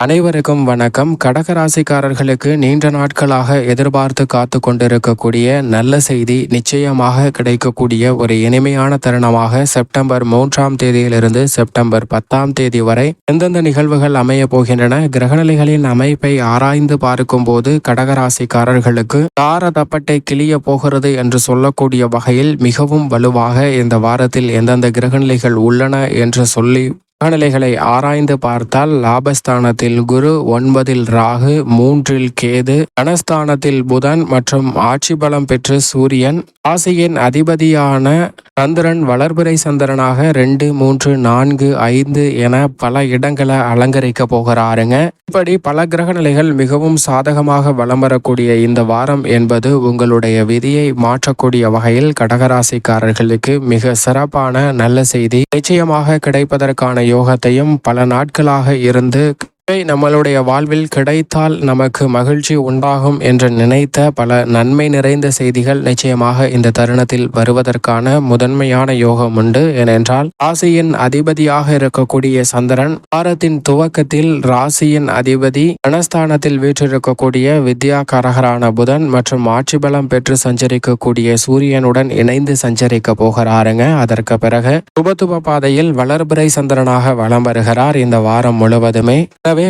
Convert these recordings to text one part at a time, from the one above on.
அனைவருக்கும் வணக்கம். கடகராசிக்காரர்களுக்கு நீண்ட நாட்களாக எதிர்பார்த்து காத்து கொண்டிருக்கக்கூடிய நல்ல செய்தி நிச்சயமாக கிடைக்கக்கூடிய ஒரு இனிமையான தருணமாக செப்டம்பர் 3ஆம் தேதியிலிருந்து செப்டம்பர் 10ஆம் தேதி வரை எந்தெந்த நிகழ்வுகள் அமைய போகின்றன, கிரகநிலைகளின் அமைப்பை ஆராய்ந்து பார்க்கும் போது கடகராசிக்காரர்களுக்கு தார தப்பட்டை கிளிய போகிறது என்று சொல்லக்கூடிய வகையில் மிகவும் வலுவாக இந்த வாரத்தில் எந்தெந்த கிரகநிலைகள் உள்ளன என்று சொல்லி கிரகநிலைகளை ஆராய்ந்து பார்த்தால் லாபஸ்தானத்தில் குரு, 9ல் ராகு, 3ல் கேது, தனஸ்தானத்தில் புதன் மற்றும் ஆட்சி பலம் பெற்று சூரியன், ராசியின் அதிபதியான சந்திரன் வளர்பிறை சந்திரனாக 2, 3, 4, 5 என பல இடங்களை அலங்கரிக்க போகிறாருங்க. இப்படி பல கிரக நிலைகள் மிகவும் சாதகமாக வலம் வரக்கூடிய இந்த வாரம் என்பது உங்களுடைய விதியை மாற்றக்கூடிய வகையில் கடகராசிக்காரர்களுக்கு மிக சிறப்பான நல்ல செய்தி நிச்சயமாக கிடைப்பதற்கான யோகத்தையும் பல நாட்களாக இருந்து நம்மளுடைய வாழ்வில் கிடைத்தால் நமக்கு மகிழ்ச்சி உண்டாகும் என்று நினைத்த பல நன்மை நிறைந்த செய்திகள் நிச்சயமாக இந்த தருணத்தில் வருவதற்கான முதன்மையான யோகம் உண்டு. ஏனென்றால் ராசியின் அதிபதியாக இருக்கக்கூடிய சந்திரன் வாரத்தின் துவக்கத்தில் ராசியின் அதிபதி தனஸ்தானத்தில் வீற்றிருக்கக்கூடிய வித்யாகாரகரான புதன் மற்றும் ஆட்சி பலம் பெற்று சஞ்சரிக்கக்கூடிய சூரியனுடன் இணைந்து சஞ்சரிக்க போகிறாருங்க. அதற்கு பிறகு சுபத்துப பாதையில் வளர்பிறை சந்திரனாக வலம் வருகிறார் இந்த வாரம் முழுவதுமே.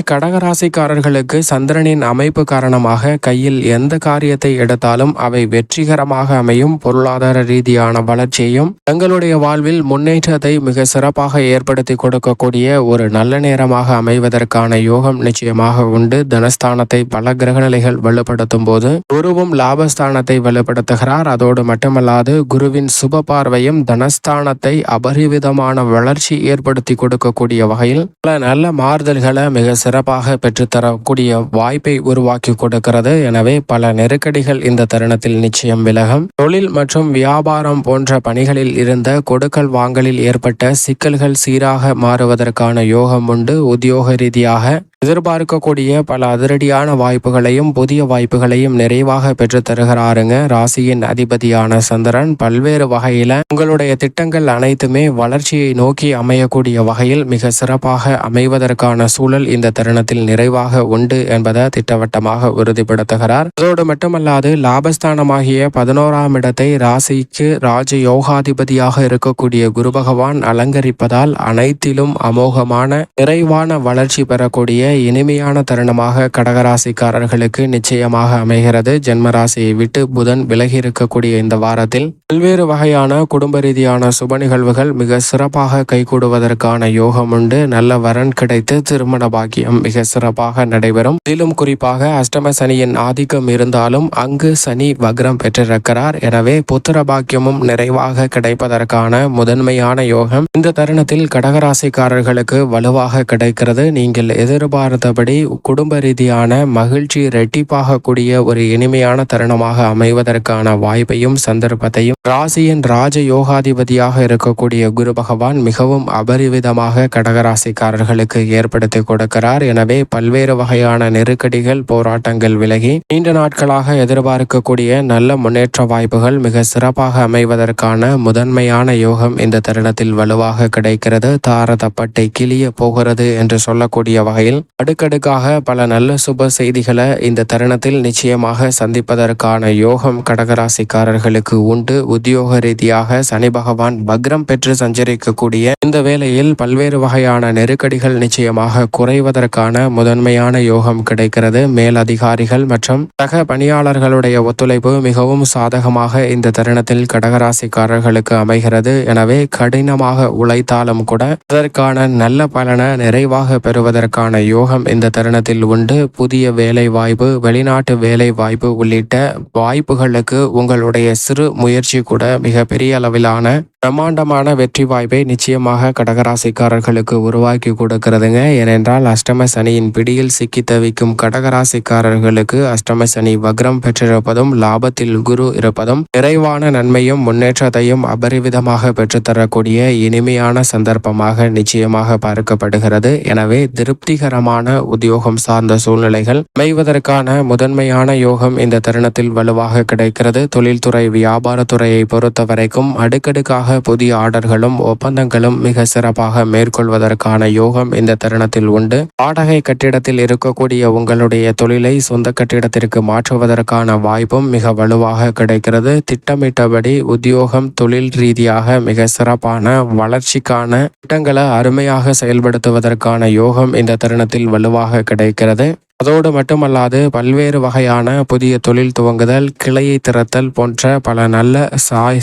கடகராசிக்காரர்களுக்கு சந்திரனின் அமைப்பு காரணமாக கையில் எந்த காரியத்தை எடுத்தாலும் அவை வெற்றிகரமாக அமையும். பொருளாதார ரீதியான வளர்ச்சியையும் தங்களுடைய வாழ்வில் முன்னேற்றத்தை மிக சிறப்பாக ஏற்படுத்தி கொடுக்கக்கூடிய ஒரு நல்ல நேரமாக அமைவதற்கான யோகம் நிச்சயமாக உண்டு. தனஸ்தானத்தை பல கிரகநிலைகள் வலுப்படுத்தும் போது குருவும் லாபஸ்தானத்தை வலுப்படுத்துகிறார். அதோடு மட்டுமல்லாது குருவின் சுப பார்வையும் தனஸ்தானத்தை அபரிவிதமான வளர்ச்சி ஏற்படுத்தி கொடுக்கக்கூடிய வகையில் பல நல்ல மாறுதல்களை மிக சிறப்பாக பெற்றுத்தரக்கூடிய வாய்ப்பை உருவாக்கி கொடுக்கிறது. எனவே பல நெருக்கடிகள் இந்த தருணத்தில் நிச்சயம் விலகும். தொழில் மற்றும் வியாபாரம் போன்ற பணிகளில் இருந்த கொடுக்கல் வாங்கலில் ஏற்பட்ட சிக்கல்கள் சீராக மாறுவதற்கான யோகம் உண்டு. உத்தியோக ரீதியாக எதிர்பார்க்கக்கூடிய பல அதிரடியான வாய்ப்புகளையும் புதிய வாய்ப்புகளையும் நிறைவாக பெற்று தருகிறாருங்க. ராசியின் அதிபதியான சந்திரன் பல்வேறு வகையில உங்களுடைய திட்டங்கள் அனைத்துமே வளர்ச்சியை நோக்கி அமையக்கூடிய வகையில் மிக சிறப்பாக அமைவதற்கான சூழல் இந்த தருணத்தில் நிறைவாக உண்டு என்பதை திட்டவட்டமாக உறுதிப்படுத்துகிறார். அதோடு மட்டுமல்லாது லாபஸ்தானமாகிய 11ஆம் இடத்தை ராசிக்கு ராஜ யோகாதிபதியாக இருக்கக்கூடிய குரு பகவான் அலங்கரிப்பதால் அனைத்திலும் அமோகமான நிறைவான வளர்ச்சி பெறக்கூடிய இனிமையான தருணமாக கடகராசிக்காரர்களுக்கு நிச்சயமாக அமைகிறது. ஜென்மராசியை விட்டு புதன் விலகி இருக்கக்கூடிய இந்த வாரத்தில் பல்வேறு வகையான குடும்ப ரீதியான சுப நிகழ்வுகள் மிக சிறப்பாக கைகூடுவதற்கான யோகம் உண்டு. நல்ல வரன் கிடைத்து திருமண பாக்கியம் மிக சிறப்பாக நடைபெறும். இதிலும் குறிப்பாக அஷ்டம சனியின் ஆதிக்கம் இருந்தாலும் அங்கு சனி வக்ரம் பெற்றிருக்கிறார். எனவே புத்திர பாக்கியமும் நிறைவாக கிடைப்பதற்கான முதன்மையான யோகம் இந்த தருணத்தில் கடகராசிக்காரர்களுக்கு வலுவாக கிடைக்கிறது. நீங்கள் எதிர்பார்த்தபடி குடும்ப ரீதியான மகிழ்ச்சி இரட்டிப்பாக கூடிய ஒரு இனிமையான தருணமாக அமைவதற்கான வாய்ப்பையும் சந்தர்ப்பத்தையும் ராசியின் ராஜ யோகாதிபதியாக இருக்கக்கூடிய குரு பகவான் மிகவும் அபரிவிதமாக கடகராசிக்காரர்களுக்கு ஏற்படுத்தி கொடுக்கிறார். எனவே பல்வேறு வகையான நெருக்கடிகள் போராட்டங்கள் விலகி நீண்ட நாட்களாக எதிர்பார்க்கக்கூடிய நல்ல முன்னேற்ற வாய்ப்புகள் மிக சிறப்பாக அமைவதற்கான முதன்மையான யோகம் இந்த தருணத்தில் வலுவாக கிடைக்கிறது. தார தப்பட்டை கிளிய போகிறது என்று சொல்லக்கூடிய வகையில் அடுக்கடுக்காக பல நல்ல சுப செய்திகளை இந்த தருணத்தில் நிச்சயமாக சந்திப்பதற்கான யோகம் கடகராசிக்காரர்களுக்கு உண்டு. உத்தியோக ரீதியாக சனி பகவான் வக்ரம் பெற்று சஞ்சரிக்கக்கூடிய இந்த வேளையில் பல்வேறு வகையான நெருக்கடிகள் நிச்சயமாக குறைவதற்கான முதன்மையான யோகம் கிடைக்கிறது. மேலதிகாரிகள் மற்றும் சக பணியாளர்களுடைய ஒத்துழைப்பு மிகவும் சாதகமாக இந்த தருணத்தில் கடகராசிக்காரர்களுக்கு அமைகிறது. எனவே கடினமாக உழைத்தாலும் கூட அதற்கான நல்ல பலனை நிறைவாக பெறுவதற்கான யோகம் இந்த தருணத்தில் உண்டு. புதிய வேலை வாய்ப்பு, வெளிநாட்டு வேலை வாய்ப்பு உள்ளிட்ட வாய்ப்புகளுக்கு உங்களுடைய சிறு முயற்சி கூட மிக பெரிய அளவிலான பிரம்மாண்டமான வெற்றி வாய்ப்பை நிச்சயமாக கடகராசிக்காரர்களுக்கு உருவாக்கி கொடுக்கிறதுங்க. ஏனென்றால் அஷ்டம சனியின் பிடியில் சிக்கி தவிக்கும் கடகராசிக்காரர்களுக்கு அஷ்டம சனி வக்ரம் பெற்றிருப்பதும் லாபத்தில் குரு இருப்பதும் நிறைவான நன்மையும் முன்னேற்றத்தையும் அபரிவிதமாக பெற்றுத்தரக்கூடிய இனிமையான சந்தர்ப்பமாக நிச்சயமாக பார்க்கப்படுகிறது. எனவே திருப்திகரமான சாதகமான உத்தியோகம் சார்ந்த சூழ்நிலைகள் அமைவதற்கான முதன்மையான யோகம் இந்த தருணத்தில் வலுவாக கிடைக்கிறது. தொழில்துறை வியாபாரத்துறையை பொறுத்த வரைக்கும் அடுக்கடுக்காக புதிய ஆர்டர்களும் ஒப்பந்தங்களும் மிக சிறப்பாக மேற்கொள்வதற்கான யோகம் இந்த தருணத்தில் உண்டு. வாடகை கட்டிடத்தில் இருக்கக்கூடிய உங்களுடைய தொழிலை சொந்த கட்டிடத்திற்கு மாற்றுவதற்கான வாய்ப்பும் மிக வலுவாக கிடைக்கிறது. திட்டமிட்டபடி உத்தியோகம் தொழில் ரீதியாக மிக சிறப்பான வளர்ச்சிக்கான திட்டங்களை அருமையாக செயல்படுத்துவதற்கான யோகம் இந்த தருணத்தில் வலுவாக கிடைக்கிறது. அதோடு மட்டுமல்லாது பல்வேறு வகையான புதிய தொழில் துவங்குதல், கிளையை திறத்தல் போன்ற பல நல்ல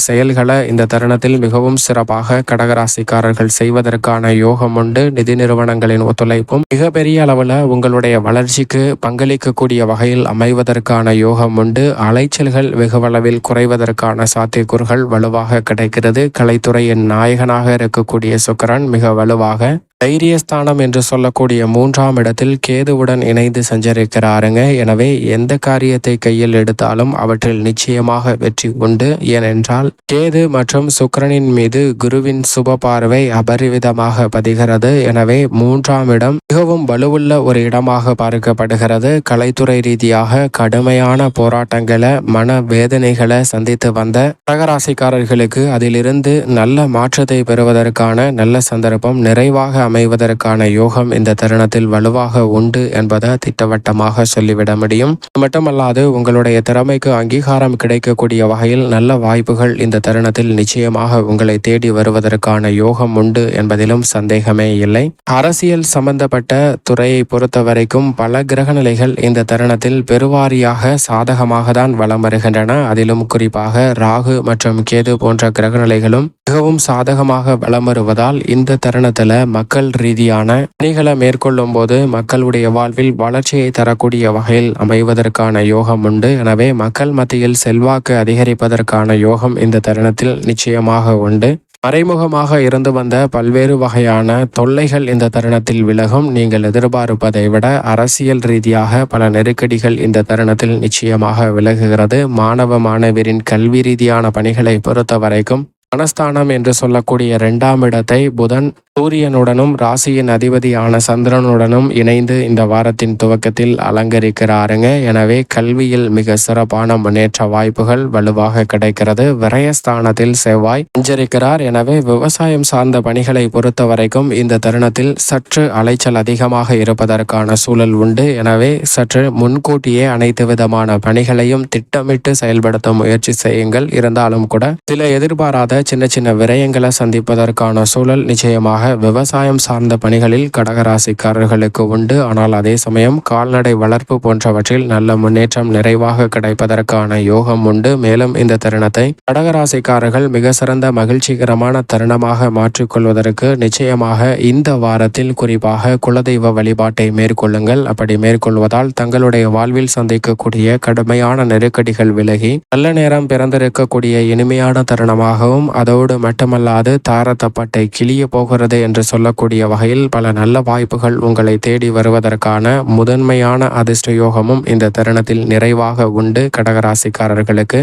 செயல்களை இந்த தருணத்தில் மிகவும் சிறப்பாக கடகராசிக்காரர்கள் செய்வதற்கான யோகம் உண்டு. நிதி நிறுவனங்களின் ஒத்துழைப்பும் மிகப்பெரிய அளவில் உங்களுடைய வளர்ச்சிக்கு பங்களிக்கக்கூடிய வகையில் அமைவதற்கான யோகம் உண்டு. அலைச்சல்கள் வெகுவளவில் குறைவதற்கான சாத்தியக்கூறுகள் வலுவாக கிடைக்கிறது. கலைத்துறையின் நாயகனாக இருக்கக்கூடிய சுக்கிரன் மிக வலுவாக தைரியஸ்தானம் என்று சொல்லக்கூடிய 3ஆம் இடத்தில் கேதுவுடன் இணைந்து சஞ்சரிக்கிறாருங்க. எனவே எந்த காரியத்தை கையில் எடுத்தாலும் அவற்றில் நிச்சயமாக வெற்றி உண்டு. ஏனென்றால் கேது மற்றும் சுக்கிரனின் மீது குருவின் சுப பார்வை அபரிவிதமாக பதிகிறது. எனவே 3ஆம் இடம் மிகவும் வலுவுள்ள ஒரு இடமாக பார்க்கப்படுகிறது. கலைத்துறை ரீதியாக கடுமையான போராட்டங்களை மன வேதனைகளை சந்தித்து வந்த கடகராசிக்காரர்களுக்கு அதிலிருந்து நல்ல மாற்றத்தை பெறுவதற்கான நல்ல சந்தர்ப்பம் நிறைவாக அமைவதற்கான யோகம் இந்த தருணத்தில் வலுவாக உண்டு என்பதை திட்டவட்டமாக சொல்லிவிட முடியும். மட்டுமல்லாது உங்களுடைய திறமைக்கு அங்கீகாரம் கிடைக்கக்கூடிய வகையில் நல்ல வாய்ப்புகள் இந்த தருணத்தில் நிச்சயமாக உங்களை தேடி வருவதற்கான யோகம் உண்டு என்பதிலும் சந்தேகமே இல்லை. அரசியல் சம்பந்தப்பட்ட துறையை பொறுத்த வரைக்கும் பல கிரகநிலைகள் இந்த தருணத்தில் பெருவாரியாக சாதகமாக தான் வலம் வருகின்றன. அதிலும் குறிப்பாக ராகு மற்றும் கேது போன்ற கிரகநிலைகளும் மிகவும் சாதகமாக வலம் வருவதால் இந்த தருணத்துல மக்கள் ரீதியான பணிகளை மேற்கொள்ளும் போது மக்களுடைய வாழ்வில் வளர்ச்சியை தரக்கூடிய வகையில் அமைவதற்கான யோகம் உண்டு. எனவே மக்கள் மத்தியில் செல்வாக்கு அதிகரிப்பதற்கான யோகம் இந்த தருணத்தில் நிச்சயமாக உண்டு. மறைமுகமாக இருந்து வந்த பல்வேறு வகையான தொல்லைகள் இந்த தருணத்தில் விலகும். நீங்கள் எதிர்பார்ப்பதை விட அரசியல் ரீதியாக பல நெருக்கடிகள் இந்த தருணத்தில் நிச்சயமாக விலகுகிறது. மாணவ மாணவியரின் கல்வி ரீதியான பணிகளை பொறுத்த வரைக்கும் மனஸ்தானம் என்று சொல்லக்கூடிய 2ஆம் இடத்தை புதன் சூரியனுடனும் ராசியின் அதிபதியான சந்திரனுடனும் இணைந்து இந்த வாரத்தின் துவக்கத்தில் அலங்கரிக்கிறாருங்க. எனவே கல்வியில் மிக சிறப்பான முன்னேற்ற வாய்ப்புகள் வலுவாக கிடைக்கிறது. விரயஸ்தானத்தில் செவ்வாய் சஞ்சரிக்கிறார். எனவே விவசாயம் சார்ந்த பணிகளை பொறுத்த வரைக்கும் இந்த தருணத்தில் சற்று அலைச்சல் அதிகமாக இருப்பதற்கான சூழல் உண்டு. எனவே சற்று முன்கூட்டியே அனைத்து விதமான பணிகளையும் திட்டமிட்டு செயல்படுத்த முயற்சி செய்யுங்கள். இருந்தாலும் கூட சில எதிர்பாராத சின்ன சின்ன விரயங்களை சந்திப்பதற்கான சூழல் நிச்சயமாக விவசாயம் சார்ந்த பணிகளில் கடகராசிக்காரர்களுக்கு உண்டு. ஆனால் அதே சமயம் கால்நடை வளர்ப்பு போன்றவற்றில் நல்ல முன்னேற்றம் நிறைவாக கிடைப்பதற்கான யோகம் உண்டு. மேலும் இந்த தருணத்தை கடகராசிக்காரர்கள் மிக சிறந்த மகிழ்ச்சிகரமான தருணமாக மாற்றிக்கொள்வதற்கு நிச்சயமாக இந்த வாரத்தில் குறிப்பாக குலதெய்வ வழிபாட்டை மேற்கொள்ளுங்கள். அப்படி மேற்கொள்வதால் தங்களுடைய வாழ்வில் சந்திக்கக்கூடிய கடுமையான நெருக்கடிகள் விலகி நல்ல நேரம் பிறந்திருக்கக்கூடிய இனிமையான தருணமாகவும் அதோடு மட்டுமல்லாது தாரத்தப்பட்டை கிளிய போகிறது என்று சொல்லக்கூடிய வகையில் பல நல்ல வாய்ப்புகள் உங்களை தேடி வருவதற்கான முதன்மையான அதிர்ஷ்ட யோகமும் இந்த தருணத்தில் நிறைவாக உண்டு கடகராசிக்காரர்களுக்கு.